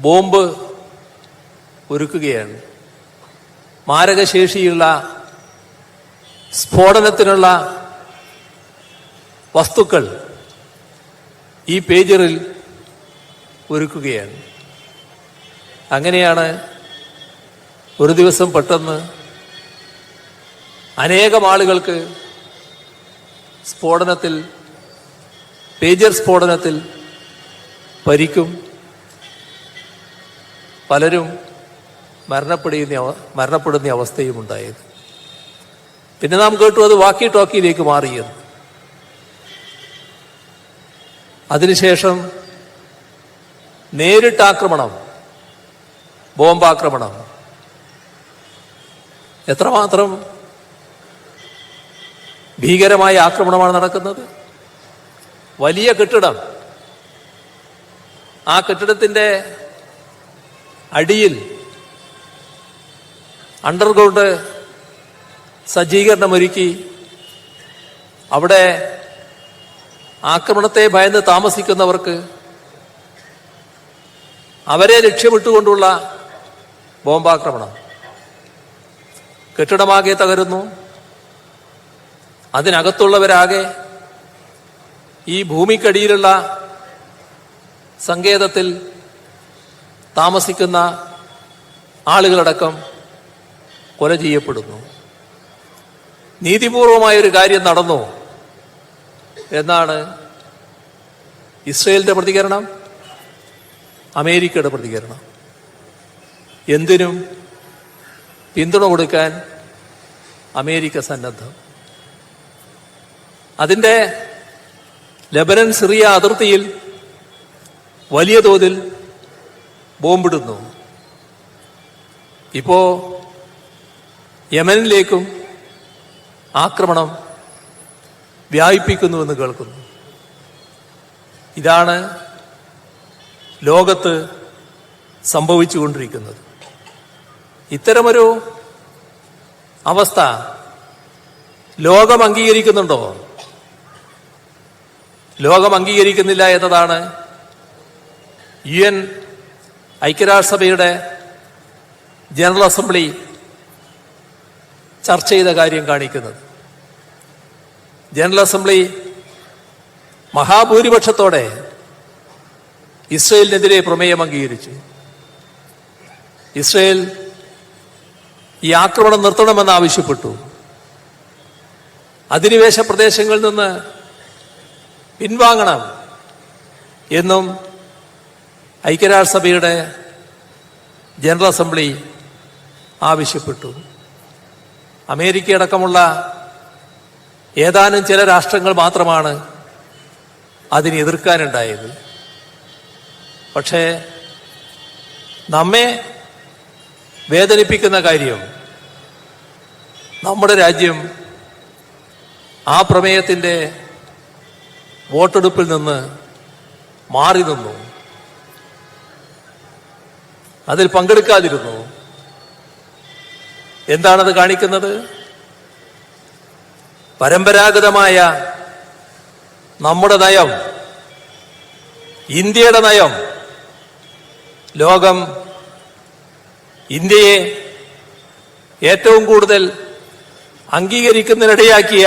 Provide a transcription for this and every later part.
Bomb ഒരുക്കുകയാണ്. മാരകശേഷിയുള്ള സ്ഫോടനത്തിനുള്ള വസ്തുക്കൾ ഈ പേജറിൽ ഒരുക്കുകയാണ്. അങ്ങനെയാണ് ഒരു ദിവസം പെട്ടെന്ന് അനേകം ആളുകൾക്ക് പേജർ സ്ഫോടനത്തിൽ പരിക്കും, പലരും മരണപ്പെടുന്ന അവസ്ഥയും ഉണ്ടായത്. പിന്നെ നാം കേട്ടു അത് വാക്കി ടോക്കിയിലേക്ക് മാറിയെന്ന്. അതിനുശേഷം നേരിട്ട് ആക്രമണം, ബോംബാക്രമണം. എത്രമാത്രം ഭീകരമായ ആക്രമണമാണ് നടക്കുന്നത്. വലിയ കെട്ടിടം, ആ കെട്ടിടത്തിൻ്റെ അടിയിൽ അണ്ടർഗ്രൗണ്ട് സജ്ജീകരണമൊരുക്കി അവിടെ ആക്രമണത്തെ ഭയന്ന് താമസിക്കുന്നവർക്ക് അവരെ ലക്ഷ്യമിട്ടുകൊണ്ടുള്ള ബോംബാക്രമണം. കെട്ടിടമാകെ തകരുന്നു. അതിനകത്തുള്ളവരാകെ ഈ ഭൂമിക്കടിയിലുള്ള സങ്കേതത്തിൽ താമസിക്കുന്ന ആളുകളടക്കം കൊല ചെയ്യപ്പെടുന്നു. നീതിപൂർവമായൊരു കാര്യം നടന്നു എന്നാണ് ഇസ്രയേലിന്റെ പ്രതികരണം, അമേരിക്കയുടെ പ്രതികരണം. എന്തിനും പിന്തുണ കൊടുക്കാൻ അമേരിക്ക സന്നദ്ധം. അതിൻ്റെ ലെബനൻ സിറിയ അതിർത്തിയിൽ വലിയ തോതിൽ ബോംബിടുന്നു. ഇപ്പോ യമനിലേക്കും ആക്രമണം വ്യാപിപ്പിക്കുന്നുവെന്ന് കേൾക്കുന്നു. ഇതാണ് ലോകത്ത് സംഭവിച്ചുകൊണ്ടിരിക്കുന്നത്. ഇത്തരമൊരു അവസ്ഥ ലോകം അംഗീകരിക്കുന്നുണ്ടോ? ലോകം അംഗീകരിക്കുന്നില്ല എന്നതാണ് UN ഐക്യരാഷ്ട്രസഭയുടെ ജനറൽ അസംബ്ലി ചർച്ച ചെയ്ത കാര്യം കാണിക്കുന്നത്. ജനറൽ അസംബ്ലി മഹാഭൂരിപക്ഷത്തോടെ ഇസ്രയേലിനെതിരെ പ്രമേയം അംഗീകരിച്ചു. ഇസ്രയേൽ ഈ ആക്രമണം നിർത്തണമെന്ന് ആവശ്യപ്പെട്ടു. അധിനിവേശ പ്രദേശങ്ങളിൽ നിന്ന് പിൻവാങ്ങണം എന്നും ഐക്യരാഷ്ട്രസഭയുടെ ജനറൽ അസംബ്ലി ആവശ്യപ്പെട്ടു. അമേരിക്കയടക്കമുള്ള ഏതാനും ചില രാഷ്ട്രങ്ങൾ മാത്രമാണ് അതിനെ എതിർക്കാനുണ്ടായത്. പക്ഷേ നമ്മെ വേദനിപ്പിക്കുന്ന കാര്യം, നമ്മുടെ രാജ്യം ആ പ്രമേയത്തിൻ്റെ വോട്ടെടുപ്പിൽ നിന്ന് മാറി നിന്നു, അതിൽ പങ്കെടുക്കാതിരുന്നു. എന്താണത് കാണിക്കുന്നത്? പരമ്പരാഗതമായ നമ്മുടെ നയം, ഇന്ത്യയുടെ നയം, ലോകം ഇന്ത്യയെ ഏറ്റവും കൂടുതൽ അംഗീകരിക്കുന്നതിനിടയാക്കിയ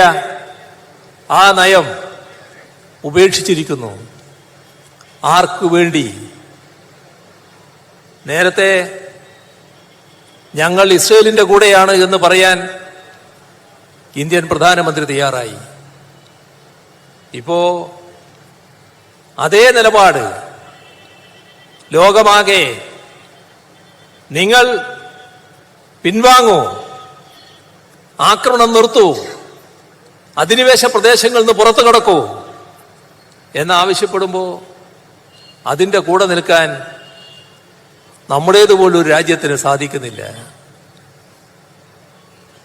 ആ നയം ഉപേക്ഷിച്ചിരിക്കുന്നു. ആർക്കു വേണ്ടി? നേരത്തെ ഞങ്ങൾ ഇസ്രയേലിന്റെ കൂടെയാണ് എന്ന് പറയാൻ ഇന്ത്യൻ പ്രധാനമന്ത്രി തയ്യാറായി. ഇപ്പോ അതേ നിലപാട് ലോകമാകെ, നിങ്ങൾ പിൻവാങ്ങൂ, ആക്രമണം നിർത്തൂ, അധിനിവേശ പ്രദേശങ്ങളിൽ നിന്ന് പുറത്തു കടക്കൂ എന്നാവശ്യപ്പെടുമ്പോൾ അതിൻ്റെ കൂടെ നിൽക്കാൻ നമ്മുടേതുപോലൊരു രാജ്യത്തിന് സാധിക്കുന്നില്ല.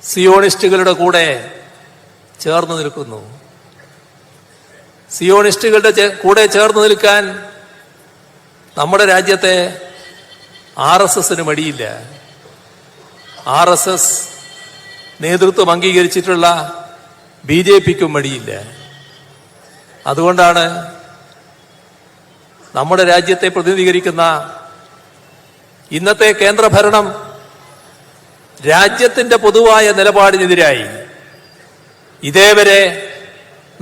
സിയോണിസ്റ്റുകളുടെ കൂടെ ചേർന്ന് നിൽക്കുന്നു. സിയോണിസ്റ്റുകളുടെ കൂടെ ചേർന്ന് നിൽക്കാൻ നമ്മുടെ രാജ്യത്തെ RSSന് മടിയില്ല. RSS നേതൃത്വം അംഗീകരിച്ചിട്ടുള്ള BJPക്കും മടിയില്ല. അതുകൊണ്ടാണ് നമ്മുടെ രാജ്യത്തെ പ്രതിനിധീകരിക്കുന്ന ഇന്നത്തെ കേന്ദ്രഭരണം രാജ്യത്തിന്റെ പൊതുവായ നിലപാടിനെതിരായി ഇതേവരെ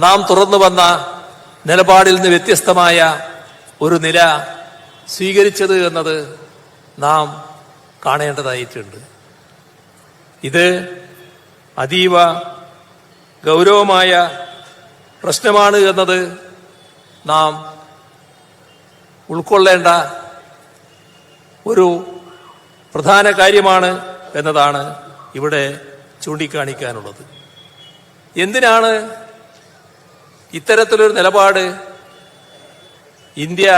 നാം തുറന്നു വന്ന നിലപാടിൽ നിന്ന് വ്യത്യസ്തമായ ഒരു നില സ്വീകരിച്ചത് എന്നത് നാം കാണേണ്ടതായിട്ടുണ്ട്. ഇത് അതീവ ഗൗരവമായ പ്രശ്നമാണ് എന്നത് നാം ഉൾക്കൊള്ളേണ്ട ഒരു പ്രധാന കാര്യമാണ് എന്നതാണ് ഇവിടെ ചൂണ്ടിക്കാണിക്കാനുള്ളത്. എന്തിനാണ് ഇത്തരത്തിലൊരു നിലപാട് ഇന്ത്യ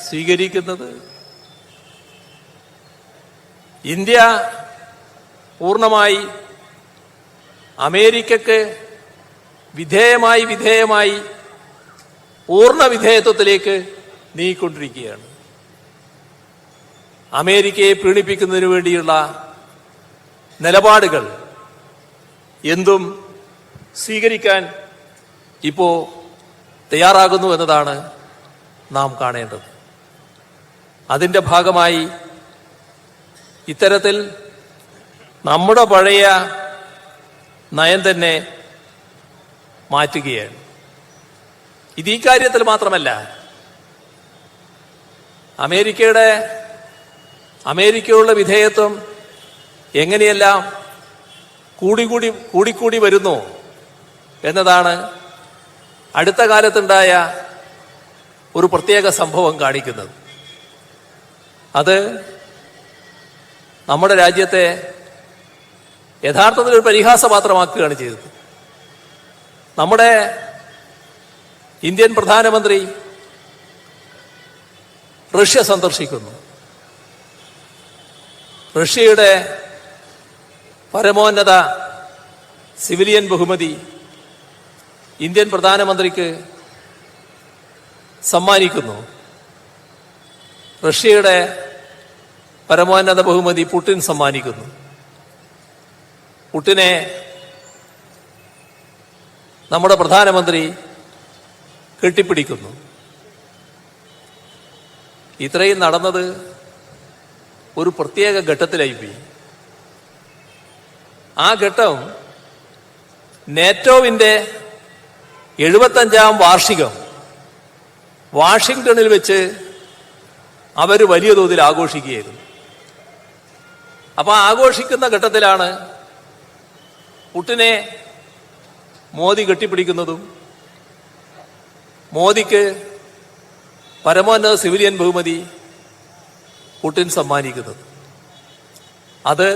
സ്വീകരിക്കുന്നത്? ഇന്ത്യ പൂർണ്ണമായി അമേരിക്കക്ക് വിധേയമായി പൂർണ്ണ വിധേയത്വത്തിലേക്ക് നീങ്ങിക്കൊണ്ടിരിക്കുകയാണ്. അമേരിക്കയെ പ്രീണിപ്പിക്കുന്നതിന് വേണ്ടിയുള്ള നിലപാടുകൾ എന്തും സ്വീകരിക്കാൻ ഇപ്പോ തയ്യാറാകുന്നു എന്നതാണ് നാം കാണേണ്ടത്. അതിൻ്റെ ഭാഗമായി ഇത്തരത്തിൽ നമ്മുടെ പഴയ നയം തന്നെ മാറ്റുകയാണ്. ഇത് ഈ കാര്യത്തിൽ മാത്രമല്ല, അമേരിക്കയുള്ള വിധേയത്വം എങ്ങനെയെല്ലാം കൂടിക്കൂടി വരുന്നു എന്നതാണ് അടുത്ത കാലത്തുണ്ടായ ഒരു പ്രത്യേക സംഭവം കാണിക്കുന്നത്. അത് നമ്മുടെ രാജ്യത്തെ യഥാർത്ഥത്തിൽ ഒരു പരിഹാസപാത്രമാക്കുകയാണ് ചെയ്തത്. നമ്മുടെ ഇന്ത്യൻ പ്രധാനമന്ത്രി റഷ്യ സന്ദർശിക്കുന്നു. റഷ്യയുടെ പരമോന്നത സിവിലിയൻ ബഹുമതി ഇന്ത്യൻ പ്രധാനമന്ത്രിക്ക് സമ്മാനിക്കുന്നു. റഷ്യയുടെ പരമോന്നത ബഹുമതി പുടിൻ സമ്മാനിക്കുന്നു. പുടിനെ നമ്മുടെ പ്രധാനമന്ത്രി കെട്ടിപ്പിടിക്കുന്നു. ഇത്രയും നടന്നത് ഒരു പ്രത്യേക ഘട്ടത്തിലായിപ്പോയി. ആ ഘട്ടം നാറ്റോവിന്റെ 75ാം വാർഷികം വാഷിംഗ്ടണിൽ വെച്ച് അവർ വലിയ തോതിൽ ആഘോഷിക്കുകയായിരുന്നു. അപ്പൊ ആഘോഷിക്കുന്ന ഘട്ടത്തിലാണ് പുടിനെ മോദി കെട്ടിപ്പിടിക്കുന്നതും മോദിക്ക് പരമോന്നത സിവിലിയൻ ബഹുമതി പുടിൻ സമ്മാനിക്കുന്നത്. അത്